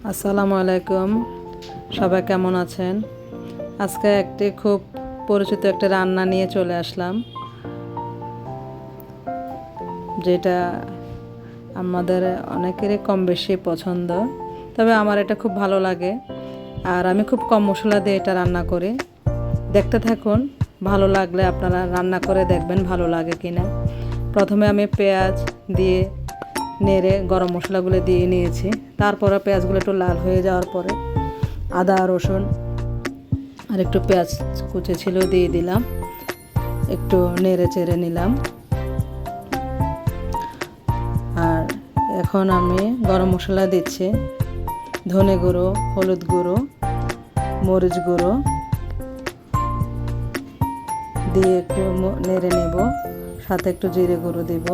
আসসালামু আলাইকুম, সবাই কেমন আছেন? আজকে একটি খুব পরিচিত একটা রান্না নিয়ে চলে আসলাম, যেটা আমাদের অনেকেরই কম বেশি পছন্দ। তবে আমার এটা খুব ভালো লাগে, আর আমি খুব কম মশলা দিয়ে এটা রান্না করি। দেখতে থাকুন, ভালো লাগলে আপনারা রান্না করে দেখবেন ভালো লাগে কিনা। প্রথমে আমি পেঁয়াজ দিয়ে নেড়ে গরম মশলাগুলো দিয়ে নিয়েছি। তারপরে পেঁয়াজগুলো একটু লাল হয়ে যাওয়ার পরে আদা রসুন আর একটু পেঁয়াজ কুচি ছিল দিয়ে দিলাম, একটু নেড়ে চেড়ে নিলাম। আর এখন আমি গরম মশলা দিচ্ছি, ধনে গুঁড়ো, হলুদ গুঁড়ো, মরিচ গুঁড়ো দিয়ে একটু নেড়ে নেব। সাথে একটু জিরে গুঁড়ো দিব,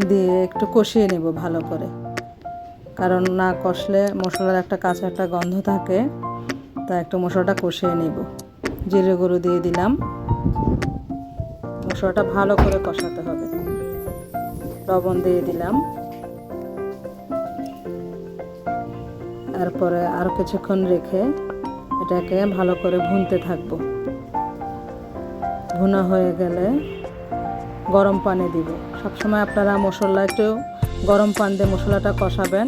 দিয়ে একটু কষিয়ে নেব ভালো করে, কারণ না কষলে মশলার একটা কাঁচা একটা গন্ধ থাকে, তাই একটু মশলাটা কষিয়ে নেব। জিরে গুঁড়ো দিয়ে দিলাম। মশলাটা ভালো করে কষাতে হবে। লবণ দিয়ে দিলাম। তারপরে আরও কিছুক্ষণ রেখে এটাকে ভালো করে ভুনতে থাকবো। ভুনা হয়ে গেলে গরম পানি দিব। সবসময় আপনারা মশলা একটু গরম পানি দিয়ে মশলাটা কষাবেন,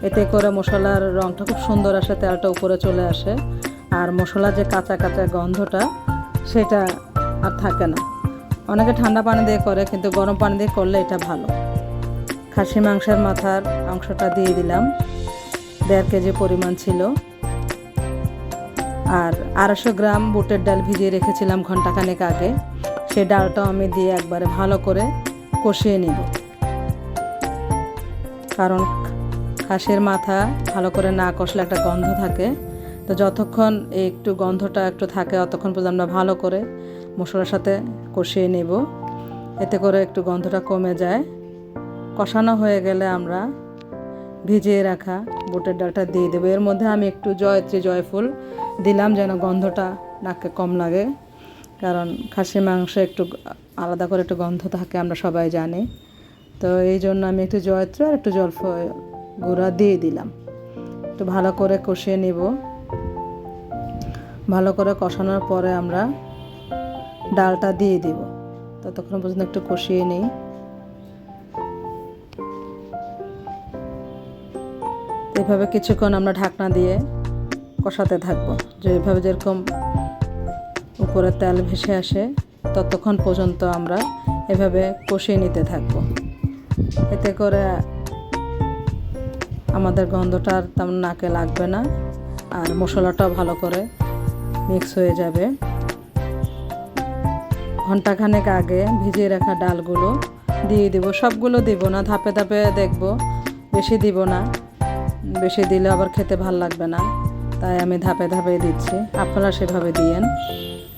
এতে করে মশলার রঙটা খুব সুন্দর আসে, তেলটা উপরে চলে আসে, আর মশলার যে কাঁচা কাঁচা গন্ধটা সেটা আর থাকে না। অনেকে ঠান্ডা পানি দিয়ে করে, কিন্তু গরম পানি দিয়ে করলে এটা ভালো। খাসি মাংসের মাথার অংশটা দিয়ে দিলাম, 1.5 কেজি পরিমাণ ছিল। আর 250 গ্রাম বুটের ডাল ভিজিয়ে রেখেছিলাম ঘন্টাখানেক আগে, সেই ডালটাও আমি দিয়ে একবারে ভালো করে কষিয়ে নিব। কারণ খাসির মাথা ভালো করে না কষলে একটা গন্ধ থাকে, তো যতক্ষণ এই একটু গন্ধটা একটু থাকে ততক্ষণ পর্যন্ত আমরা ভালো করে মশলার সাথে কষিয়ে নেব, এতে করে একটু গন্ধটা কমে যায়। কষানো হয়ে গেলে আমরা ভিজিয়ে রাখা বুটের ডালটা দিয়ে দেবো। এর মধ্যে আমি একটু জয়ত্রী জয়ফুল দিলাম, যেন গন্ধটা নাকে কম লাগে, কারণ খাসি মাংস একটু আলাদা করে একটু গন্ধ থাকে, আমরা সবাই জানি। তো এই জন্য আমি একটু জয়ত্রী আর একটু জলফল গুঁড়া দিয়ে দিলাম। একটু ভালো করে কষিয়ে নেব। ভালো করে কষানোর পরে আমরা ডালটা দিয়ে দিব। ততক্ষণ পর্যন্ত একটু কষিয়ে নিই। এভাবে কিছুক্ষণ আমরা ঢাকনা দিয়ে কষাতে থাকবো, যেভাবে যেরকম উপরে তেল ভেসে আসে ততক্ষণ পর্যন্ত আমরা এভাবে কষিয়ে নিতে থাকবো। এতে করে আমাদের গন্ধটা আর তেমন নাকে লাগবে না, আর মশলাটাও ভালো করে মিক্স হয়ে যাবে। ঘন্টাখানেক আগে ভিজিয়ে রাখা ডালগুলো দিয়ে দিব। সবগুলো দিব না, ধাপে ধাপে দেখব, বেশি দিব না, বেশি দিলে আবার খেতে ভাল লাগবে না, তাই আমি ধাপে ধাপে দিচ্ছি। আপনারা সেভাবে দিয়েন,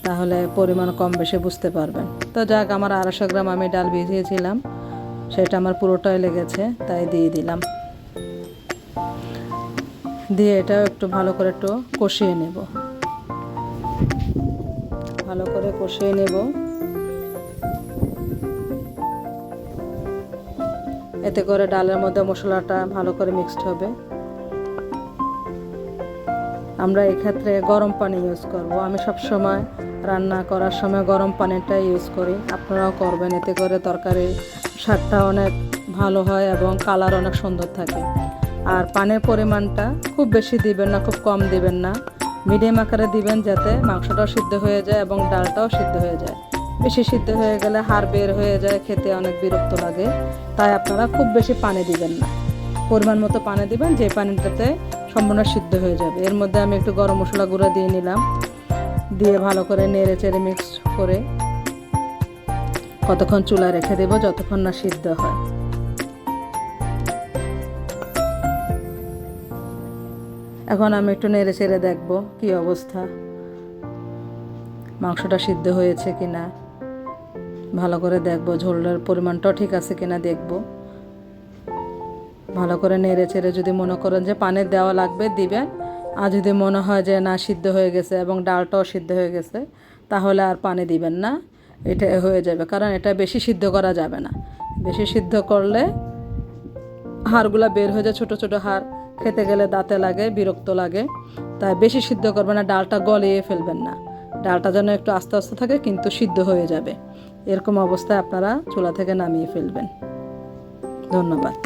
তাহলে পরিমাণ কম বেশি বুঝতে পারবেন। তো যাক, আমার 250 গ্রাম আমি ডাল ভিজিয়েছিলাম, সেটা আমার পুরোটাই লেগেছে, তাই দিয়ে দিলাম। দিয়ে এটাও একটু ভালো করে একটু কষিয়ে নেব। ভালো করে কষিয়ে নেব, এতে করে ডালের মধ্যে মশলাটা ভালো করে মিক্সড হবে। আমরা এক্ষেত্রে গরম পানি ইউজ করব। আমি সব সময় রান্না করার সময় গরম পানিটা ইউজ করি, আপনারাও করবেন, এতে করে তরকারির স্বাদটা অনেক ভালো হয় এবং কালার অনেক সুন্দর থাকে। আর পানির পরিমাণটা খুব বেশি দিবেন না, খুব কম দিবেন না, মিডিয়াম আকারে দিবেন, যাতে মাংসটাও সিদ্ধ হয়ে যায় এবং ডালটাও সিদ্ধ হয়ে যায়। বেশি সিদ্ধ হয়ে গেলে হাড় বের হয়ে যায়, খেতে অনেক বিরক্ত লাগে, তাই আপনারা খুব বেশি পানি দিবেন না, পরিমাণ মতো পানি দিবেন, যে পানিটাতে সম্পূর্ণ সিদ্ধ হয়ে যাবে। এর মধ্যে আমি একটু গরম মশলা গুঁড়ো দিয়ে নিলাম, দিয়ে ভালো করে নেড়ে চেড়ে মিক্স করে কতক্ষণ চুলায় রেখে দেব, যতক্ষণ না সিদ্ধ হয়। এখন আমি একটু নেড়ে চেড়ে দেখব কি অবস্থা, মাংসটা সিদ্ধ হয়েছে কিনা ভালো করে দেখব, ঝোলের পরিমাণটাও ঠিক আছে কিনা দেখব। ভালো করে নেড়ে চেড়ে যদি মনে করেন যে পানি দেওয়া লাগবে দিবেন, আর যদি মনে হয় যে না সিদ্ধ হয়ে গেছে এবং ডালটাও সিদ্ধ হয়ে গেছে, তাহলে আর পানি দিবেন না, এটা হয়ে যাবে। কারণ এটা বেশি সিদ্ধ করা যাবে না, বেশি সিদ্ধ করলে হাড়গুলা বের হয়ে যায়, ছোটো ছোটো হাড়, খেতে গেলে দাঁতে লাগে, বিরক্ত লাগে। তাই বেশি সিদ্ধ করবেন না, ডালটা গলিয়ে ফেলবেন না। ডালটা যেন একটু আস্তে আস্তে থাকে কিন্তু সিদ্ধ হয়ে যাবে। এরকম অবস্থায় আপনারা চুলা থেকে নামিয়ে ফেলবেন। ধন্যবাদ।